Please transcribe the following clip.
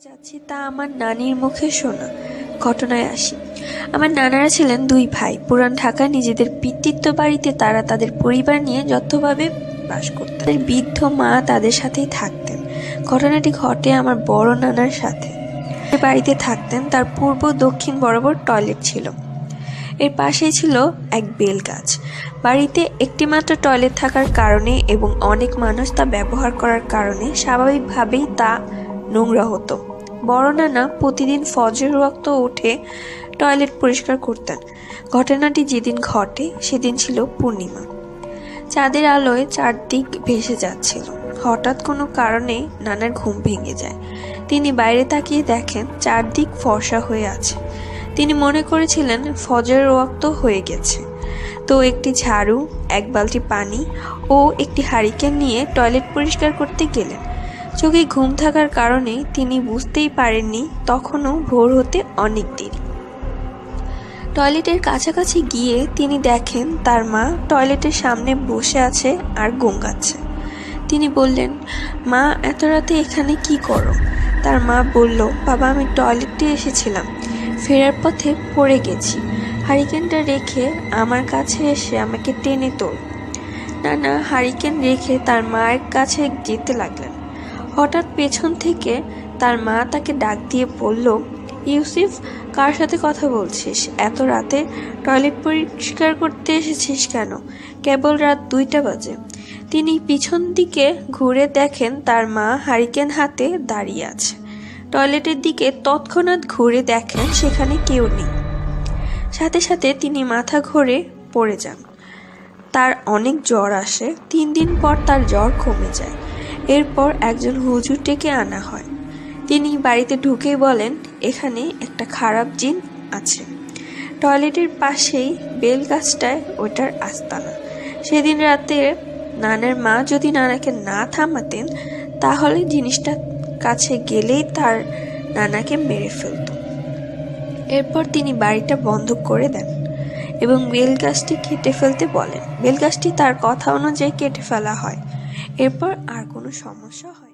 যাচ্ছি তা আমার নানির মুখে শোনা। ঘটনায় আসি। আমার নানারা ছিলেন দুই ভাই। পুরান ঢাকায় নিজেদের পিতৃত্ব বাড়িতে তারা তাদের পরিবার নিয়ে যথাভাবে বাস করতেন। তাদের বৃদ্ধ মা তাদের সাথেই থাকতেন। ঘটনাটি ঘটে আমার বড় নানার সাথে। বাড়িতে থাকতেন, তার পূর্ব দক্ষিণ বরাবর টয়লেট ছিল। এর পাশেই ছিল এক বেল গাছ। বাড়িতে একটি মাত্র টয়লেট থাকার কারণে এবং অনেক মানুষ তা ব্যবহার করার কারণে স্বাভাবিকভাবেই তা নোংরা হতো। বড় নানা প্রতিদিন ফজর ওয়াক্ত উঠে টয়লেট পরিষ্কার করতেন। ঘটনাটি যেদিন ঘটে সেদিন ছিল পূর্ণিমা। চাঁদের আলোয় চারদিক ভেসে যাচ্ছিল। হঠাৎ কোনো কারণে নানার ঘুম ভেঙে যায়। তিনি বাইরে তাকিয়ে দেখেন চারদিক ফর্সা হয়ে আছে। তিনি মনে করেছিলেন ফজরের ওয়াক্ত হয়ে গেছে। তো একটি ঝাড়ু, এক বালতি পানি ও একটি হারিকেন নিয়ে টয়লেট পরিষ্কার করতে গেলেন। চোখে ঘুম থাকার কারণে তিনি বুঝতেই পারেননি তখনও ভোর হতে অনেক দেরি। টয়লেটের কাছাকাছি গিয়ে তিনি দেখেন তার মা টয়লেটের সামনে বসে আছে আর গোঙাচ্ছে। তিনি বললেন, মা, এত রাতে এখানে কি করো? তার মা বলল, বাবা, আমি টয়লেটে এসেছিলাম, ফেরার পথে পড়ে গেছি। হারিকেনটা রেখে আমার কাছে এসে আমাকে টেনে তোল। নানা হারিকেন রেখে তার মায়ের কাছে যেতে লাগলেন। হঠাৎ পেছন থেকে তার মা তাকে ডাক দিয়ে বলল, ইউসুফ, কার সাথে কথা বলছিস? এত রাতে টয়লেট পরিষ্কার করতে এসেছিস কেন? কেবল রাত 2টা বাজে। তিনি পিছন দিকে ঘুরে দেখেন তার মা হারিকেন হাতে দাঁড়িয়ে আছে। টয়লেটের দিকে তৎক্ষণাৎ ঘুরে দেখেন সেখানে কেউ নেই। সাথে সাথে তিনি মাথা ঘুরে পড়ে যান। তার অনেক জ্বর আসে। 3 দিন পর তার জ্বর কমে যায়। এরপর একজন হুজুর ডেকে আনা হয়। তিনি বাড়িতে ঢুকেই বলেন, এখানে একটা খারাপ জিন আছে। টয়লেটের পাশেই বেল গাছটায় ওটার আস্তানা। সেদিন রাতে নানার মা যদি নানাকে না থামাতেন তাহলে জিনিসটা কাছে গেলেই তার নানাকে মেরে ফেলত। এরপর তিনি বাড়িটা বন্ধ করে দেন এবং বেলগাছটি কেটে ফেলতে বলেন। বেলগাছটি তার কথা অনুযায়ী কেটে ফেলা হয়। এরপর আর কোনো সমস্যা হয়।